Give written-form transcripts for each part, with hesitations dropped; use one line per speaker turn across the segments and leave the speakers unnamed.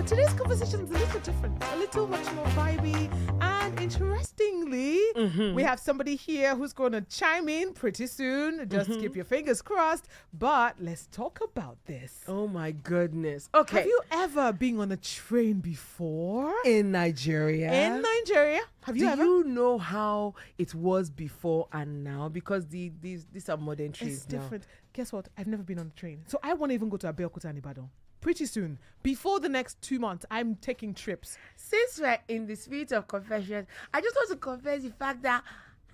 But today's conversation is a little different, a little much more vibey. And interestingly, we have somebody here who's going to chime in pretty soon. Just keep your fingers crossed. But let's talk about this.
Oh my goodness. Okay.
Have you ever been on a train before?
In Nigeria?
In Nigeria? Have you ever?
Do you know how it was before and now? Because these are modern trains
It's different. Guess what? I've never been on a train. So I won't even go to Abeokuta and Ibadan. Pretty soon, before the next 2 months, I'm taking trips.
Since we're in the spirit of confession, I just want to confess the fact that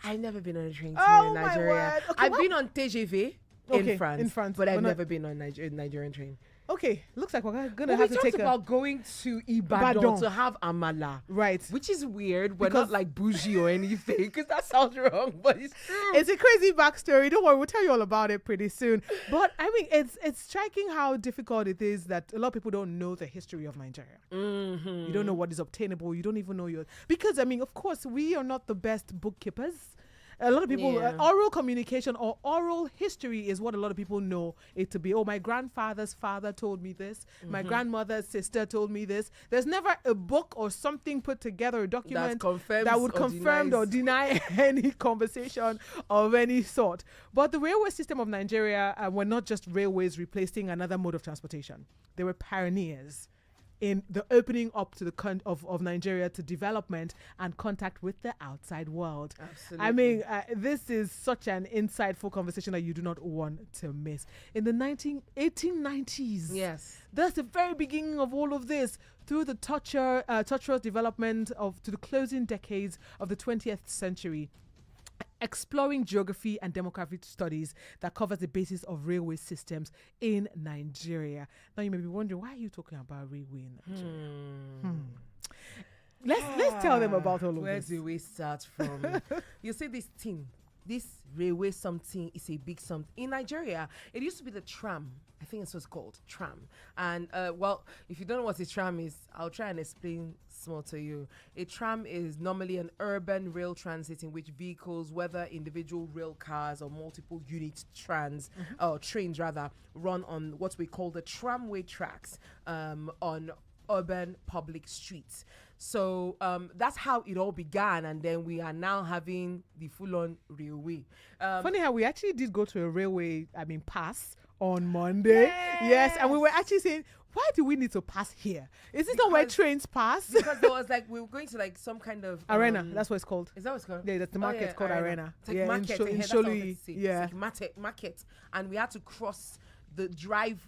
I've never been on a train in Nigeria.
My word. Okay,
I've been on TGV in France, but I've never been on a Nigerian train.
Okay, looks like we're gonna have to take
about going to Ibadan to have amala,
right?
Which is weird. We're not like bougie or anything, because that sounds wrong, but it's true.
It's a crazy backstory. Don't worry, we'll tell you all about it pretty soon. But I mean, it's striking how difficult it is that a lot of people don't know the history of Nigeria. You don't know what is obtainable. You don't even know because I mean, of course, we are not the best bookkeepers. A lot of people, oral communication or oral history is what a lot of people know it to be. Oh, my grandfather's father told me this. My grandmother's sister told me this. There's never a book or something put together, a document that would confirm or deny any conversation of any sort. But the railway system of Nigeria were not just railways replacing another mode of transportation. They were pioneers in the opening up to the of Nigeria to development and contact with the outside world.
Absolutely.
I mean, this is such an insightful conversation that you do not want to miss. In the 1890s,
yes,
that's the very beginning of all of this. Through the tortuous development to the closing decades of the 20th century, exploring geography and demographic studies that covers the basis of railway systems in Nigeria. Now you may be wondering, why are you talking about railway in Nigeria? Let's tell them about all of
Where
this.
do we start from? You see this railway something is a big something. In Nigeria, it used to be the tram. I think it's what's called tram. And well, if you don't know what a tram is, I'll try and explain small to you. A tram is normally an urban rail transit in which vehicles, whether individual rail cars or multiple unit trains rather, run on what we call the tramway tracks on urban public streets. So that's how it all began, and then we are now having the full-on railway.
Funny how we actually did go to a railway, pass on Monday. Yes, and we were actually saying, why do we need to pass here? Is this not where trains pass?
Because there was we were going to some kind of
arena. That's what it's called.
Is that what it's called?
Yeah, that's the market. It's called arena.
It's like market
in Sholi. Yeah,
it's like market, and we had to cross the drive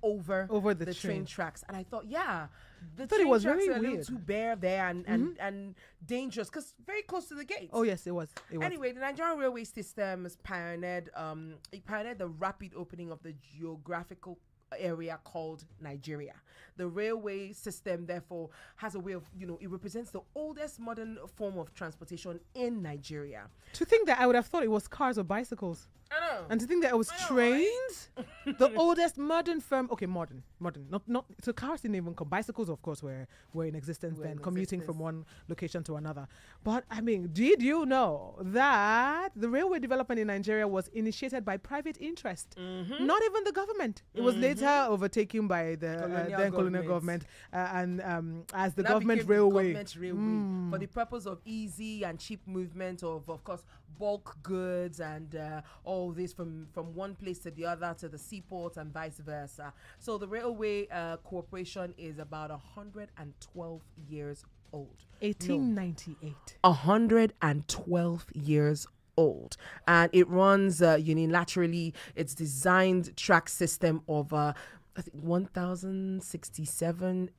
over the train tracks. And I thought, the train
it was
tracks
very
are a little
weird.
too bare there and dangerous, because very close to the gates.
Oh yes, it was.
Anyway, the Nigerian Railway system has pioneered the rapid opening of the geographical area called Nigeria. The railway system, therefore, has a way of, it represents the oldest modern form of transportation in Nigeria.
To think that I would have thought it was cars or bicycles.
I know.
And to think that it was trains, right? The oldest modern firm. Okay, modern. Not so cars didn't even come. Bicycles, of course, were in existence then, commuting from one location to another. But I mean, did you know that the railway development in Nigeria was initiated by private interest, not even the government? It was later overtaken by the then colonial government and as the government railway.
For the purpose of easy and cheap movement of course, bulk goods and all this from one place to the other, to the seaport and vice versa. So the railway corporation is about 112 years old.
1898.
112 years old, and it runs unilaterally. It's designed track system of I think 1067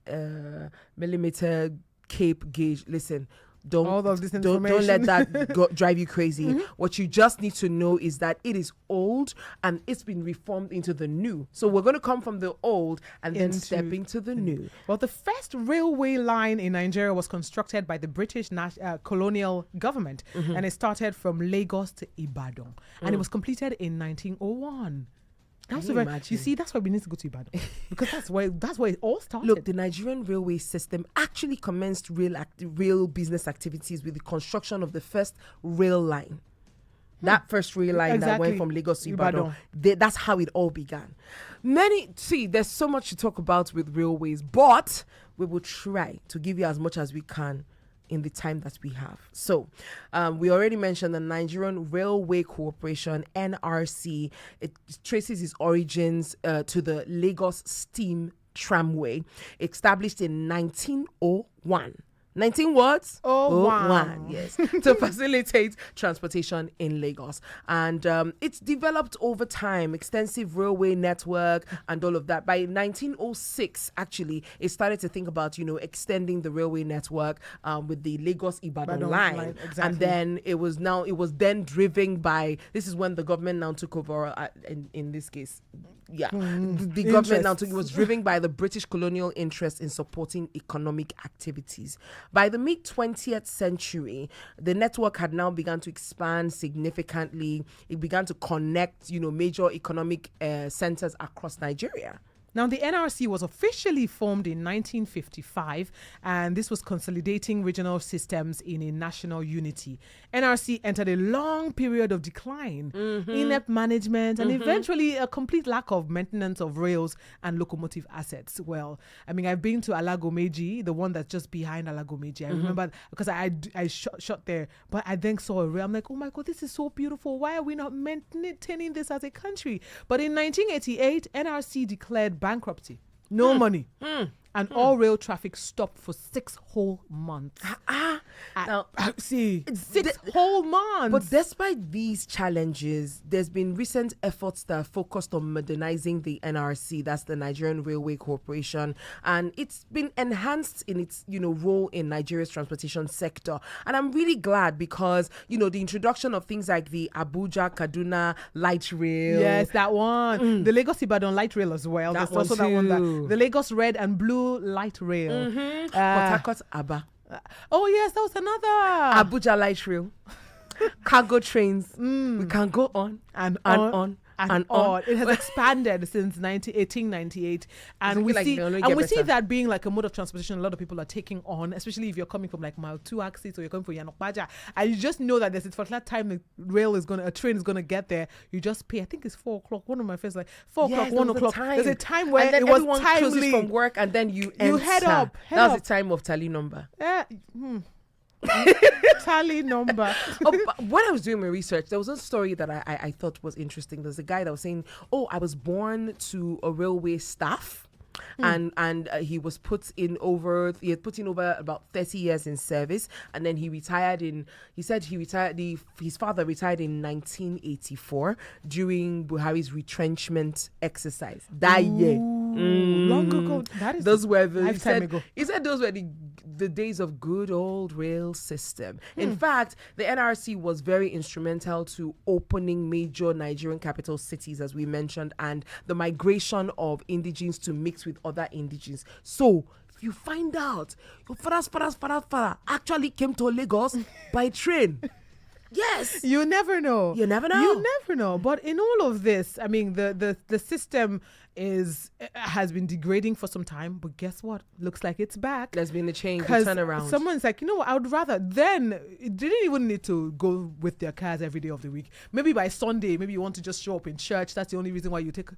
millimeter Cape gauge. Listen, don't let that drive you crazy. What you just need to know is that it is old and it's been reformed into the new. So we're going to come from the old and then step into the new.
Well, the first railway line in Nigeria was constructed by the British colonial government, and it started from Lagos to Ibadan, and it was completed in 1901. You see, that's why we need to go to Ibadan, because that's where it all started.
Look, the Nigerian railway system actually commenced real business activities with the construction of the first rail line. That first rail line that went from Lagos to Ibadan. That's how it all began. There's so much to talk about with railways, but we will try to give you as much as we can in the time that we have. So we already mentioned the Nigerian Railway Corporation, NRC. It traces its origins to the Lagos Steam Tramway, established in 1901. 19 words?
Oh, wow.
Yes. To facilitate transportation in Lagos. And it's developed over time, extensive railway network and all of that. By 1906, actually, it started to think about, extending the railway network with the Lagos-Ibadan line.
Exactly.
And then it was then driven by, this is when the government now took over, in this case, the government now was driven by the British colonial interest in supporting economic activities. By the mid-20th century, the network had now begun to expand significantly. It began to connect, major economic centers across Nigeria.
Now, the NRC was officially formed in 1955, and this was consolidating regional systems in a national unity. NRC entered a long period of decline, inept management, and eventually a complete lack of maintenance of rails and locomotive assets. Well, I've been to Alagomeji, the one that's just behind Alagomeji. I remember because I shot there, but I then saw a rail. I'm like, oh my God, this is so beautiful. Why are we not maintaining this as a country? But in 1988, NRC declared bankruptcy, no money, and all rail traffic stopped for 6 whole months.
Now,
6 whole months.
But despite these challenges, there's been recent efforts that are focused on modernizing the NRC, that's the Nigerian Railway Corporation, and it's been enhanced in its, role in Nigeria's transportation sector. And I'm really glad because, the introduction of things like the Abuja-Kaduna light rail.
Yes, that one. The Lagos-Ibadan light rail as well. There's also that one. The Lagos red and blue light rail.
Port Harcourt Aba.
Oh yes, that was another
Abuja light rail. Cargo trains. We can go on and on.
It has expanded since 1898, and we see that being like a mode of transportation a lot of people are taking on, especially if you're coming from like mile 2 axis or you're coming from Yanokbaja, and you just know that there's a particular time a train is gonna get there. You just pay. I think it's 4 o'clock. One of my friends 4 o'clock, 1 o'clock. There's a time where it was timely.
Closes from work, and then you
head up.
That was the time of tally number.
Tally number.
When I was doing my research, there was a story that I thought was interesting. There's a guy that was saying, I was born to a railway staff. And he was put in over about 30 years in service, and then his father retired in 1984 during Buhari's retrenchment exercise that year.
Long ago.
Those were he said those were the days of good old rail system. In fact, the NRC was very instrumental to opening major Nigerian capital cities, as we mentioned, and the migration of indigenes to mix with other indigenes. So if you find out your father actually came to Lagos by train, yes,
you never know. But in all of this, the system has been degrading for some time, but guess what? Looks like it's back.
There's been a change, a turnaround.
Someone's like, I would rather then it didn't even need to go with their cars every day of the week. Maybe by Sunday, maybe you want to just show up in church. That's the only reason why you take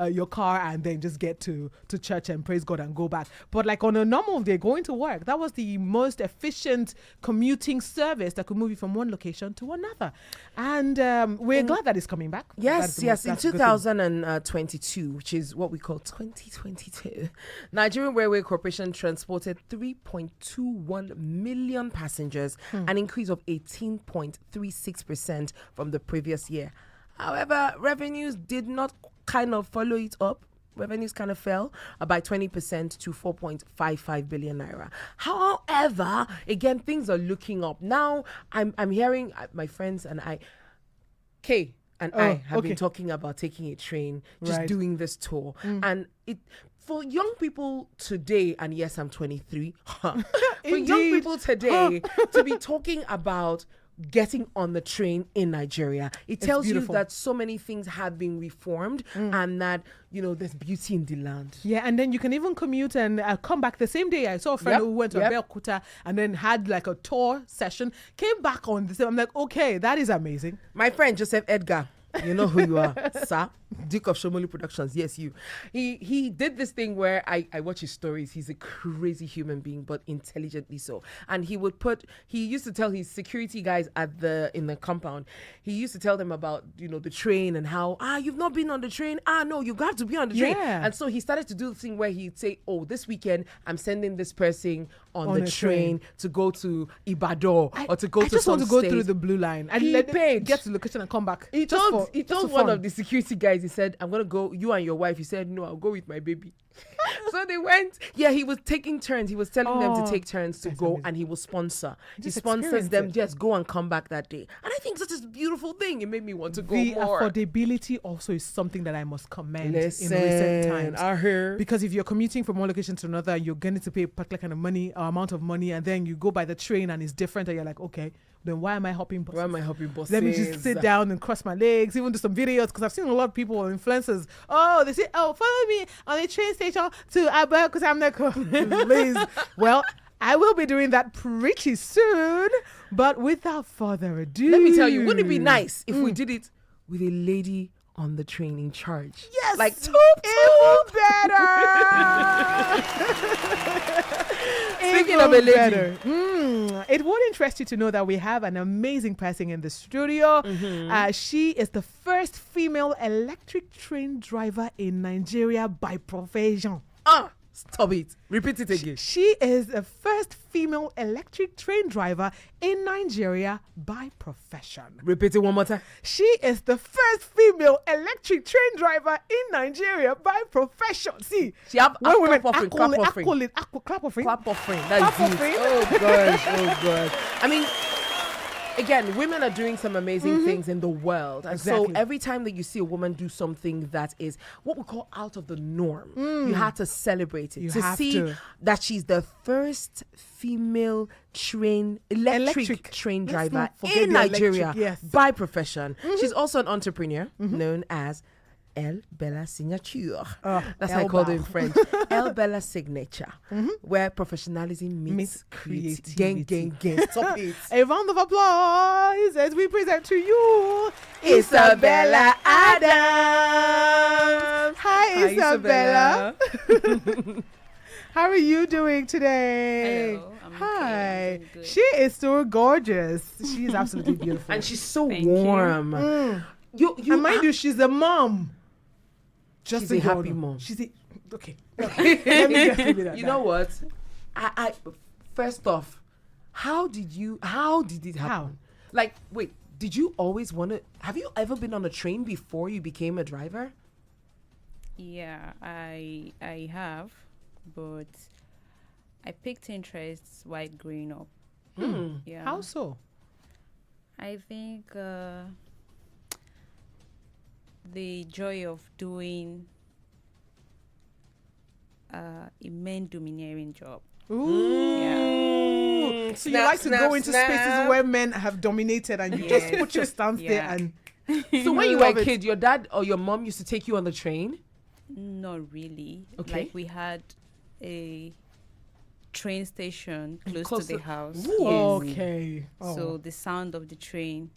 your car and then just get to church and praise God and go back. But like on a normal day, going to work, that was the most efficient commuting service that could move you from one location to another. And we're glad that it's coming back.
Yes. In 2022, which is what we call 2022, Nigerian Railway Corporation transported 3.21 million passengers, an increase of 18.36% from the previous year. However, revenues did not kind of follow it up. Revenues kind of fell by 20% to 4.55 billion naira. However, again, things are looking up. Now, I'm hearing my friends and I have been talking about taking a train, just doing this tour. And for young people today, and yes, I'm 23, for young people today to be talking about getting on the train in Nigeria. It tells you
beautiful.
that so many things have been reformed and that, there's beauty in the land.
Yeah, and then you can even commute and come back the same day. I saw a friend who went to Abeokuta and then had like a tour session, came back on the same. I'm like, okay, that is amazing.
My friend Joseph Edgar, you know who you are, sir. Duke of Shomoli Productions. Yes, you. He did this thing where I watch his stories. He's a crazy human being, but intelligently so. And he used to tell his security guys in the compound, he used to tell them about, the train and how, you've not been on the train. No, you got to be on the train.
Yeah.
And so he started to do the thing where he'd say, this weekend, I'm sending this person on the train to go to Ibadan or to go to some
I just want to go
state.
through the blue line and
He
let
paid.
get to the location and come back.
He told one of the security guys, he said, I'm going to go, you and your wife. He said, no, I'll go with my baby. So they went. Yeah, he was taking turns. He was telling them to take turns to go, and he will sponsor. He sponsors them, just go and come back that day. And I think such a beautiful thing. It made me want to go more.
Affordability also is something that I must commend in recent times.
I heard.
Because if you're commuting from one location to another, you're going to pay a particular kind of money, amount of money, and then you go by the train and it's different, and you're like, okay, then why am I hopping buses?
Why am I hopping buses?
Let me just sit down and cross my legs, even do some videos, because I've seen a lot of people, influencers, they say, follow me on the train station to Abba, because I'm like, please. Well, I will be doing that pretty soon, but without further ado.
Let me tell you, wouldn't it be nice if we did it with a lady on the train in charge?
Yes,
like
even better.
Speaking of a lady,
better. It would interest you to know that we have an amazing person in the studio. She is the first female electric train driver in Nigeria by profession.
Stop it. Repeat it again.
She is the first female electric train driver in Nigeria by profession.
Repeat it one more time.
She is the first female electric train driver in Nigeria by profession. See,
she have
when women
clap offering.
Clap offering.
That's deep. Oh gosh. I mean, again, women are doing some amazing things in the world. And so every time that you see a woman do something that is what we call out of the norm, you have to celebrate it. That she's the first female electric train driver in Nigeria by profession. She's also an entrepreneur known as El Bella Signature. That's how I call it in French. El Bella Signature, where professionalism meets creativity. Gang. Stop it.
A round of applause as we present to you
Isabella Adams.
Hi, Isabella. How are you doing today?
Hello.
Hi.
I'm good.
She is so gorgeous. She's absolutely beautiful.
And she's so warm. You
and mind you, she's a mom.
She's a happy mom.
She's a okay. Let me just give you that.
You know what? I first off, how did it happen?
How?
Like, wait, did you always want to? Have you ever been on a train before you became a driver?
Yeah, I have, but I picked interests while growing up. Yeah.
How so?
I think the joy of doing a men domineering job.
Ooh.
Yeah.
So you like to go into spaces where men have dominated and you just put your stance there and
so when you were a kid, your dad or your mom used to take you on the train?
Not really.
Okay.
Like we had a train station close to the house.
Ooh.
Yes.
Okay.
So the sound of the train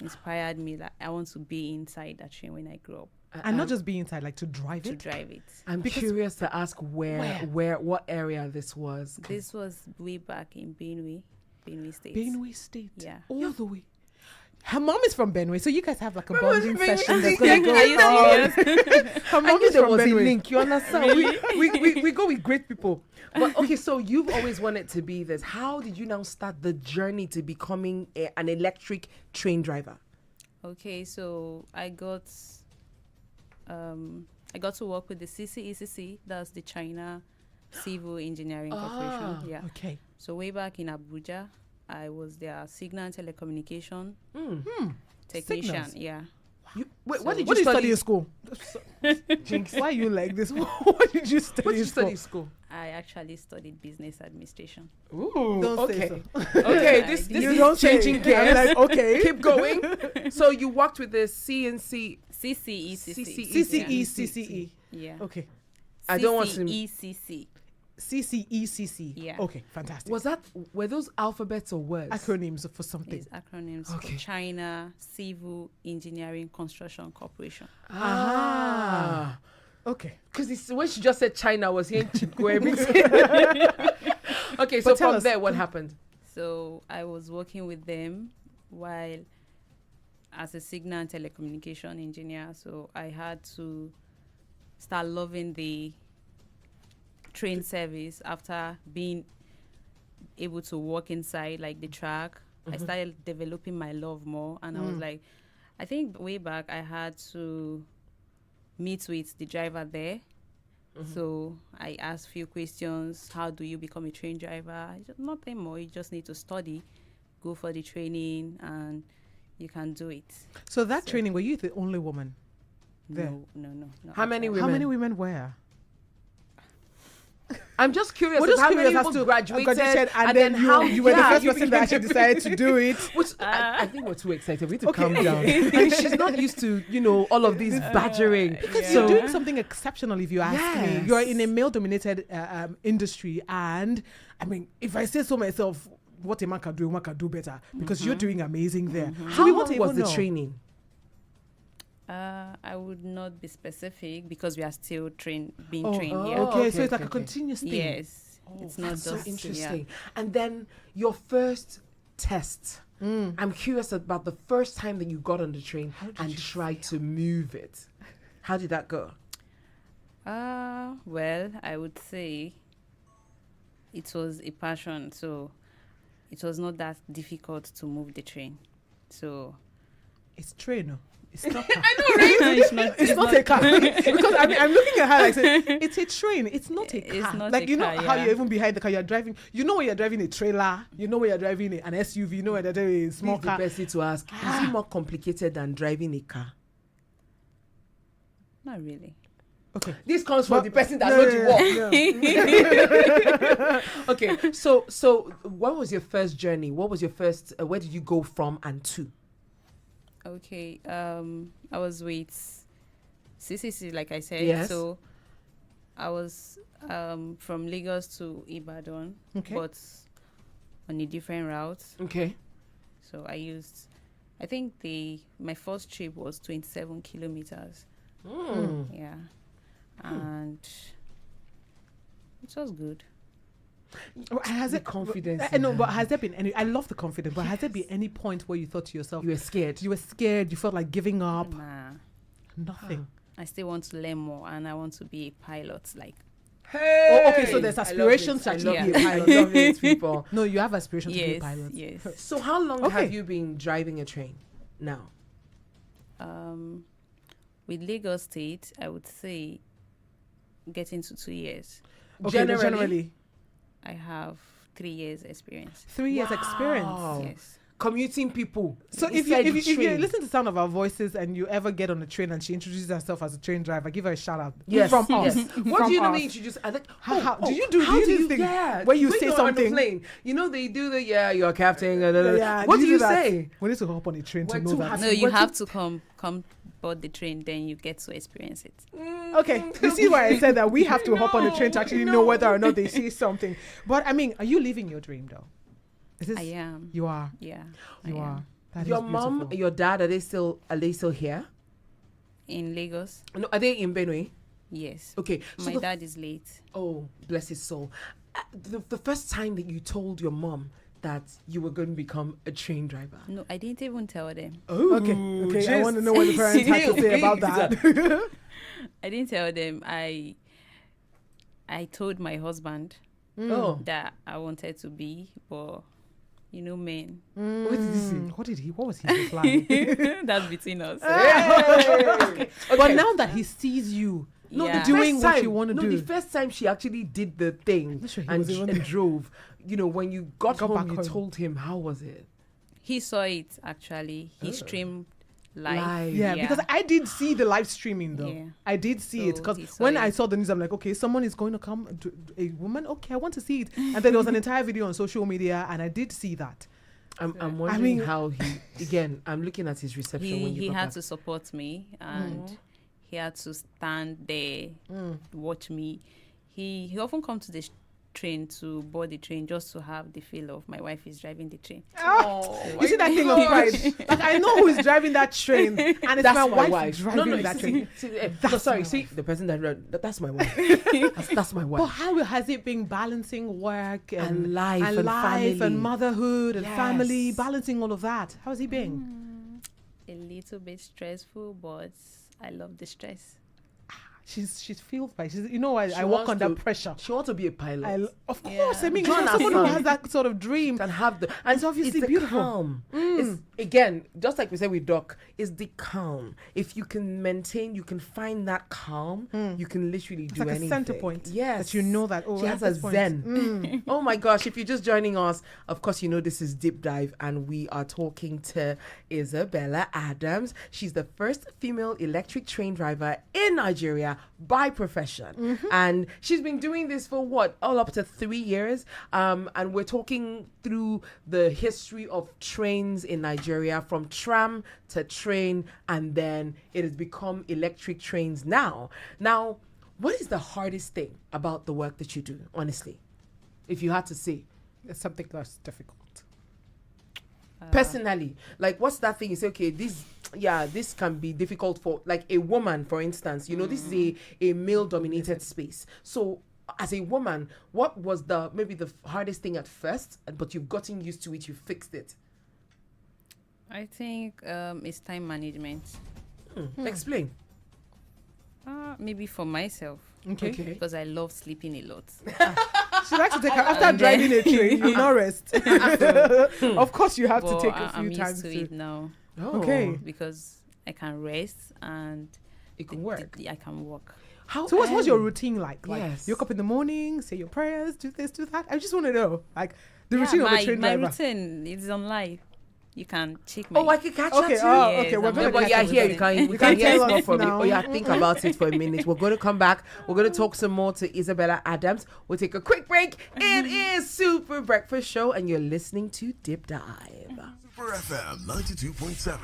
inspired me that I want to be inside that train when I grow up.
And not just be inside, like to drive it.
I'm curious to ask where, what area this was.
This was way back in Benue State.
Benue State.
Yeah.
All the way. Her mom is from Benue, so you guys have like a bonding
Benue
session
State.
that's going to go on. Her mom is
there
from
was a
Benue.
link. You understand? we go with great people. But okay, so you've always wanted to be this. How did you now start the journey to becoming an electric train driver?
Okay, so I got to work with the CCECC, that's the China Civil Engineering Corporation. Yeah.
Okay.
So way back in Abuja, I was their signal and telecommunication technician.
Signals.
Yeah.
What did
What
you
did you study
study
in school? Jinx, why are you like this? What did you study
What did
in
you study
school?
in school?
I actually studied business administration.
Ooh,
Don't
okay.
say
Okay,
Yeah,
this
I
is
You don't say.
changing
I'm
gears.
like, okay.
Keep going. So you worked with the CNC.
CCE.
CCE, CCE.
Yeah.
Okay.
I don't want to-
CCE.
CCE.
Yeah.
Okay, fantastic.
Were those alphabets or words?
Acronyms for something.
These acronyms.
Okay.
China Civil Engineering Construction Corporation.
Ah.
Okay.
Because when she just said China, I was hearing Chico everything. Okay, so
But tell
from
us-
there, what happened?
So I was working with them while as a signal and telecommunication engineer. So I had to start loving the train service after being able to walk inside like the track. I started developing my love more, and I was like, I think way back I had to meet with the driver there. So I asked few questions. How do you become a train driver? Nothing more. You just need to study, go for the training, and you can do it.
So that training, were you the only woman there?
No.
How many
actually.
How
women?
many women were?
I'm just curious
We're
as
just
how many
curious as
people
to
graduated,
and then you were the first person that actually decided to do it.
Which I think we're too excited. We need to
Okay.
calm down. And she's not used to, all of these badgering.
Because
Yeah.
you're doing something exceptional, if you ask me.
Yes.
You're in a male-dominated industry, and I mean, if I say so myself, what a man can do better, because you're doing amazing there. So
How
we want
long
to
was
even
the
know.
training?
I would not be specific because we are still being
Oh,
trained
oh,
here.
okay,
okay,
so it's like
okay,
a
okay.
continuous thing.
Yes, it's not
That's
just
so interesting.
Yeah.
And then your first test. I'm curious about the first time that you got on the train and tried to move it. How did that go?
Well, I would say it was a passion, so it was not that difficult to move the train. So
It's train. No? It's not car.
it's not.
It's not a car. Because I mean, I'm looking at her like, saying, it's a train. It's not a car.
It's not
like,
a
you know
car,
how
yeah.
you're even behind the car, you're driving. You know when you're driving a trailer. You know when you're driving an SUV. You know when you're driving a small
This is the
car.
best thing to ask. Is it more complicated than driving a car?
Not really.
Okay.
This comes from
But-
the person that
no,
knows to
yeah,
walk. Okay, so what was your first journey? What was your first? Where did you go from and to?
Okay. I was with CCC, like I said.
Yes.
So I was from Lagos to Ibadan,
Okay.
but on a different route.
Okay.
So I think my first trip was 27 kilometers. Yeah. And it was good.
Has
The
it
confidence
I
in
know,
her.
but has there been any? I love the confidence, but has there been any point where you thought to yourself,
You were scared.
you were scared, you felt like giving up?
Nah.
Nothing.
I still want to learn more, and I want to be a pilot. Like,
Hey!
Oh, okay, so there's aspirations to
I
actually
love
be a
it.
pilot.
I love it, people.
No, you have aspirations to be a
yes,
pilot.
yes.
So how long
Okay.
have you been driving a train now?
With Lagos State, I would say getting to 2 years.
Okay, generally,
I have 3 years experience.
3 years experience.
Wow.
Yes.
Commuting people.
So if
inside the
you
train.
listen to the sound of our voices and you ever get on the train and she introduces herself as a train driver, give her a shout out.
Yes,
From
yes.
us.
What
From
do you normally
us.
introduce? I think,
How do you do
how
this thing
yeah,
where you
when
say
you're on the
something?
plane, they do the you're a captain.
Yeah,
What do you
that?
say?
We need to hop on a train
We're
to know
too
that.
happy.
No, you
We're
have to come board the train, then you get to experience it.
Okay, you see why I said that we have to hop on the train to actually know whether or not they see something. But I mean, are you living your dream though? Is this,
I am.
You are.
Yeah.
You
I am.
are. That
Your
is
mom,
beautiful.
your dad, are they still here?
In Lagos?
No, are they in Benue?
Yes.
Okay. So
My dad is late.
Oh, bless his soul. The first time that you told your mom that you were going to become a train driver.
No, I didn't even tell them.
Oh,
Okay. I want to know what the parents had to say about that.
I didn't tell them. I told my husband
Oh,
that I wanted to be, but men.
what did you say?
What was he replying?
That's between us.
Hey!
But now that he sees you,
No,
Yeah.
the
doing
first
what
time,
you want to
no,
do.
the first time she actually did the thing
Not sure he
and,
was even
and
there.
drove, when you got
Got
home,
back
you
home.
told him, how was it?
He saw it actually. He streamed live.
Yeah, because I did see the live streaming though.
Yeah.
I did see it
So
because
he saw
when
it.
I saw the news, I'm like, okay, someone is going to come, a woman. Okay, I want to see it. And then there was an entire video on social media, and I did see that.
I'm wondering how he, again, I'm looking at his reception when you
He
got
had
that.
to support me, and he had to stand there, watch me. He often comes to the train to board the train just to have the feel of my wife is driving the train.
You see that thing of pride? Like, I know who is driving that train, and it's
That's
my
my
wife driving that train.
See, the person that's my wife. That's my
But
wife.
how has it been balancing work
And life and
life
family.
and motherhood and family,
Yes.
balancing all of that? How's it been?
A little bit stressful, but I love the stress.
She's fueled by. She's, you know, I work
wants
under
to-
pressure.
She wants to be a pilot.
Of course, I mean,
Join our
someone who
fun.
has that sort of dream.
And have the and
It's obviously
the
beautiful.
calm. It's, again, just like we said with Doc, it's the calm. If you can maintain, you can find that calm. You can literally
It's
do
like
anything.
a center point.
Yes,
That you know that. Oh,
she
at
has a
this point,
zen. Oh my gosh! If you're just joining us, of course you know this is Deep Dive, and we are talking to Isabella Adams. She's the first female electric train driver in Nigeria by profession, and she's been doing this for what, all up to 3 years. And we're talking through the history of trains in Nigeria, from tram to train, and then it has become electric trains now. Now, what is the hardest thing about the work that you do, honestly, if you had to say?
It's something that's difficult.
Personally, like, what's that thing you say, okay, this can be difficult for, like, a woman, for instance. You know, this is a male dominated space. So as a woman, what was maybe the hardest thing at first, but you've gotten used to it, you fixed it?
I think it's time management.
Explain.
Maybe for myself,
Okay.
because I love sleeping a lot.
She likes to take her after driving a train. You not rest. Of course, you have to
But
take a
I'm
few
used
times
to
to.
it now
Oh,
Okay.
because I can rest and
it can work.
I can work.
How
So what's your
early?
routine like? Like,
Yes.
you wake up in the morning, say your prayers, do this, do that. I just want to know, like, the routine of a train
my
driver.
routine is on live. You can check my.
Oh, I can catch
Okay,
that too.
okay,
Yes,
we're
I'm
gonna
No, but
catch
yeah,
up
here
with
you
that.
can
You can
hear
tell
more
us
from me.
now.
Oh yeah, think about it for a minute. We're going to come back. We're going to talk some more to Isabella Adams. We'll take a quick break. It is Super Breakfast Show, and you're listening to Dip Dive.
Super FM 92.7.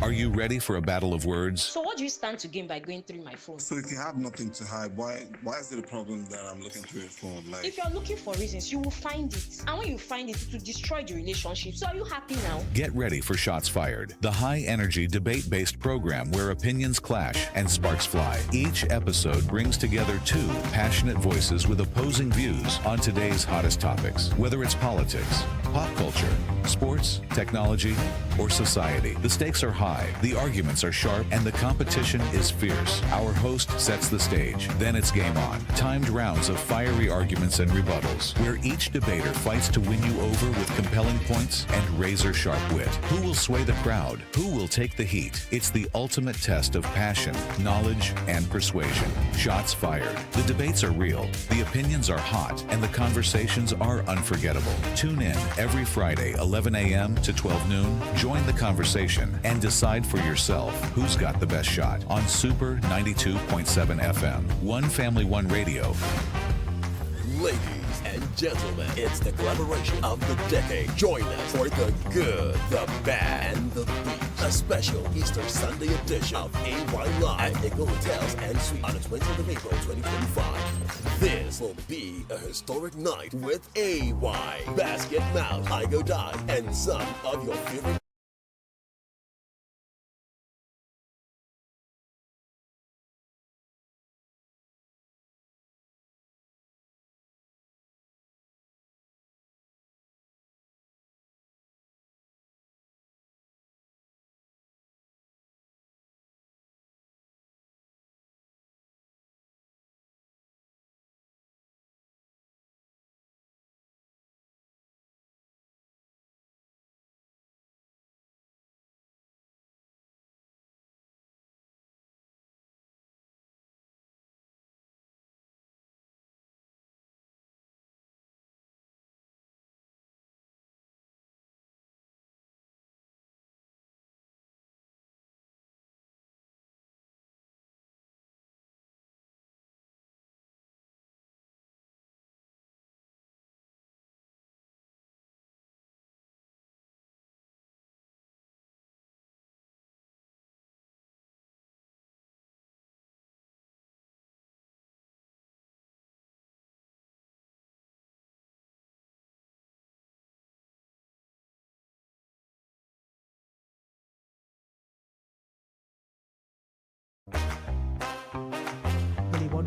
Are you ready for a battle of words?
So what do you stand to gain by going through my phone?
So if you have nothing to hide, why is it a problem that I'm looking through your phone? Like,
If you're looking for reasons, you will find it. And when you find it, it will destroy the relationship. So are you happy now?
Get ready for Shots Fired, the high-energy debate-based program where opinions clash and sparks fly. Each episode brings together two passionate voices with opposing views on today's hottest topics. Whether it's politics, pop culture, sports, technology, or society, the stakes are high, the arguments are sharp, and the competition is fierce. Our host sets the stage. Then it's game on. Timed rounds of fiery arguments and rebuttals, where each debater fights to win you over with compelling points and razor-sharp wit. Who will sway the crowd? Who will take the heat? It's the ultimate test of passion, knowledge, and persuasion. Shots fired. The debates are real, the opinions are hot, and the conversations are unforgettable. Tune in every Friday, 11 a.m. to 12 noon. Join the conversation and decide for yourself who's got the best shot on Super 92.7 FM. One Family, One Radio.
Ladies and gentlemen, it's the collaboration of the decade. Join us for the good, the bad, and the beat. A special Easter Sunday edition of AY Live at Eagle Hotels and Suites on the 20th of April 2025. This will be a historic night with AY, Basket Mouth, I Go Die, and some of your favorite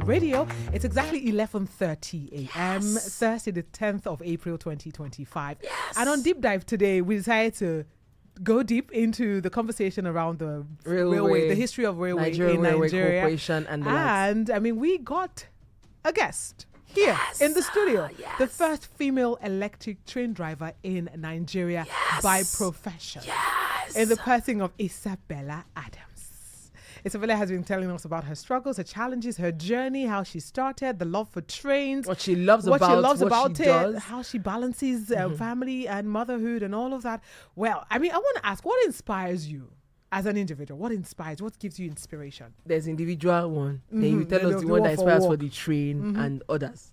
Radio. It's exactly 11:30 a.m. Thursday, the 10th of April, 2025.
Yes.
And on Deep Dive today, we decided to go deep into the conversation around the railway, the history of railway
Nigerian
in
Railway
Nigeria.
Corporation and the likes.
And I mean, we got a guest here in the studio, the first female electric train driver in Nigeria by profession, in the person of Isabella Adams. Isabella has been telling us about her struggles, her challenges, her journey, how she started, the love for trains,
what she loves about
it,
does.
how she balances family and motherhood and all of that. Well, I mean, I want to ask, what inspires you as an individual? What gives you inspiration?
There's individual one. Then you tell
Then
us
the
the one
one
that
for
inspires for
work.
the train and others.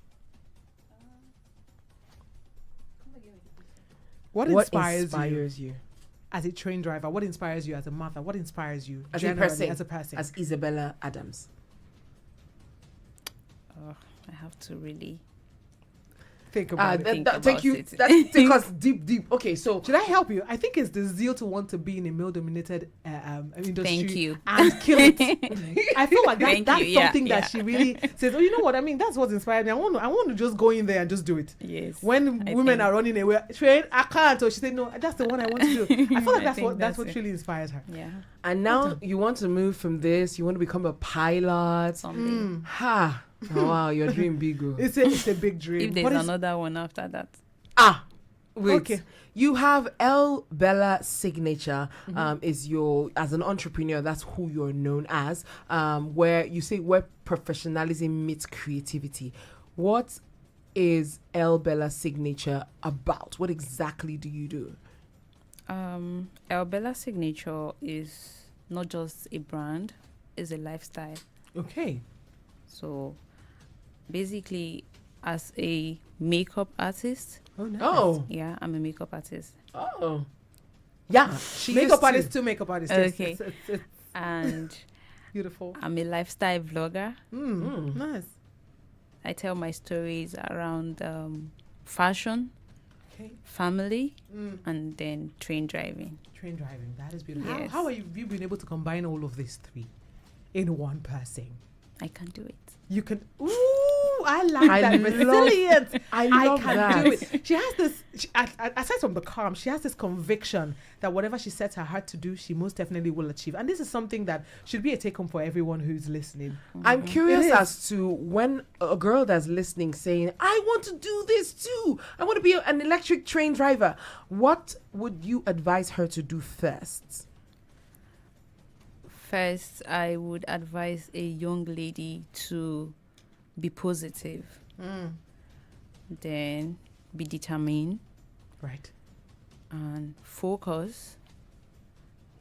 What
What
inspires you
you?
as a train driver? What inspires you as a mother? What inspires you
As a
generally
person.
as a person?
As Isabella Adams.
Oh, I have to really
Think about it.
Think
Take
about
you.
it.
Take us deep. Okay, so
Should I help you? I think it's the zeal to want to be in a male-dominated industry.
Thank you.
And kill it. I feel like
Thank
that's
you. Yeah,
something that
yeah.
she really says. Oh, you know what I mean? That's what inspired me. I want to just go in there and just do it.
Yes.
When
I
women
think-
are running away, train, I can't. Or she said, no, that's the one I want to do. I feel like
I
that's
think
what
that's
what
it.
really inspires her.
Yeah.
and now you want to move from this. You want to become a pilot.
Someday.
Ha! Oh, wow, you're dreaming big. Oh.
It's a big dream.
If there's
What is-
another one after that.
Wait.
Okay.
You have El Bella signature. Is your as an entrepreneur? That's who you're known as. Where you say where professionalism meets creativity. What is El Bella signature about? What exactly do you do?
Our Bella signature is not just a brand; it's a lifestyle.
Okay.
So, basically, as a makeup artist,
Oh, nice.
Oh,
yeah, I'm a makeup artist,
yeah. She
Makeup
used to-
artist to makeup artist. Yes,
Okay.
It's
and
beautiful.
I'm a lifestyle vlogger.
Nice.
I tell my stories around fashion,
Okay.
family, and then train driving.
Train driving. That is beautiful.
Yes.
How have you been able to combine all of these three in one person?
I can do it.
You can. Ooh, I like
I
that
love-
resilience.
I love
can
that.
do it. She has this. Aside from the calm, she has this conviction that whatever she sets her heart to do, she most definitely will achieve. And this is something that should be a take home for everyone who's listening.
I'm curious
It is.
as to when a girl that's listening saying, I want to do this too. I want to be an electric train driver. What would you advise her to do first?
First, I would advise a young lady to be positive. Then be determined
Right.
and focus.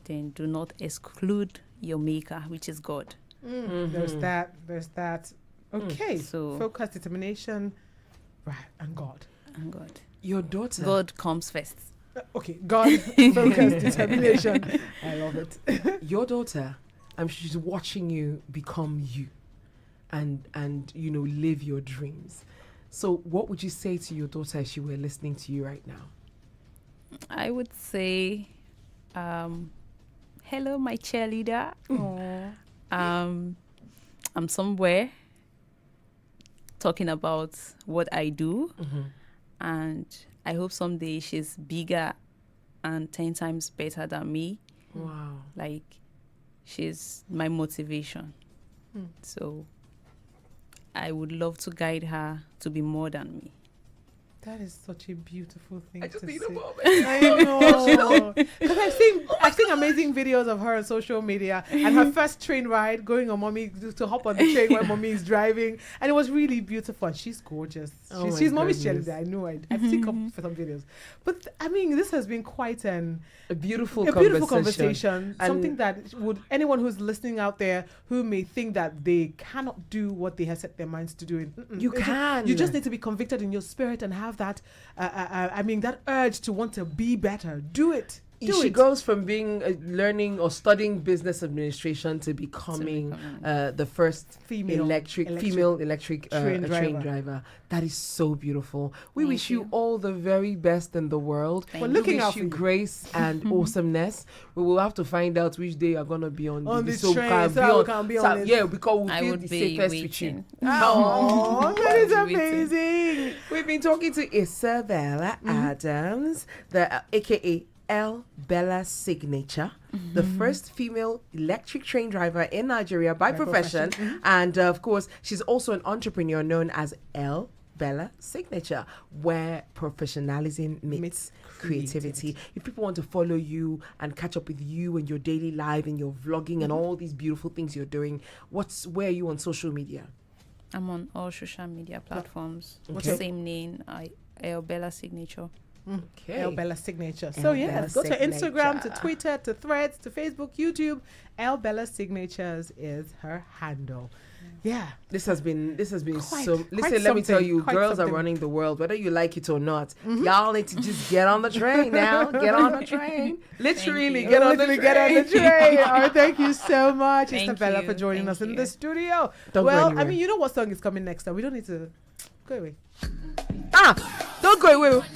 Then do not exclude your maker, which is God.
There's that. Okay.
So-
focus, determination, right, and God.
And God.
Your daughter.
God comes first.
Okay. God, focus, determination. I love it.
Your daughter, I'm sure she's watching you become you and live your dreams. So what would you say to your daughter if she were listening to you right now?
I would say, hello, my cheerleader. I'm somewhere talking about what I do, and I hope someday she's bigger and 10 times better than me.
Wow.
Like, she's my motivation. So I would love to guide her to be more than me.
That is such a beautiful thing
I just
to
need
say.
a moment.
I know. Because I've seen amazing videos of her on social media and her first train ride going on mommy to hop on the train when mommy is driving, and it was really beautiful. And she's gorgeous.
Oh my
She's mommy's
goodness.
cheerleader. I know. I've seen for some videos, but I mean, this has been quite a
beautiful
conversation.
And
Something that would anyone who's listening out there who may think that they cannot do what they have set their minds to do.
You can.
You just need to be convicted in your spirit and have that. That urge to want to be better. Do it.
She goes from being learning or studying business administration to becoming the first female electric train driver. That is so beautiful. We wish you all the very best in the world.
We're looking
out for you grace and awesomeness. We will have to find out which day you're gonna be on
this train, so we can be on it.
Yeah, because we'll
I
feel
would
the
be
safest
waiting.
with you.
Oh, that is amazing.
We've been talking to Isabella Adams, aka L Bella Signature, the first female electric train driver in Nigeria by profession. And of course, she's also an entrepreneur known as L Bella Signature, where professionalism meets creativity. If people want to follow you and catch up with you and your daily life and your vlogging and all these beautiful things you're doing, where are you on social media?
I'm on all social media platforms.
Okay.
Same name, Bella Signature.
Okay.
El Bella Signature. So yes, go to Instagram, to Twitter, to Threads, to Facebook, YouTube. El Bella Signatures is her handle. Yeah.
This has been
Quite
so. Listen, let me tell you,
quite
girls
something.
are running the world, whether you like it or not. Y'all need to just get on the train now. Get on the train. Literally,
you.
get on the train.
Get on the train. All right, thank you so much,
Thank
Isabella,
you.
for joining
Thank
us in
you.
the studio.
Don't go
Well, I
anywhere.
mean, you know what song is coming next time. We don't need to go away.
Don't go away.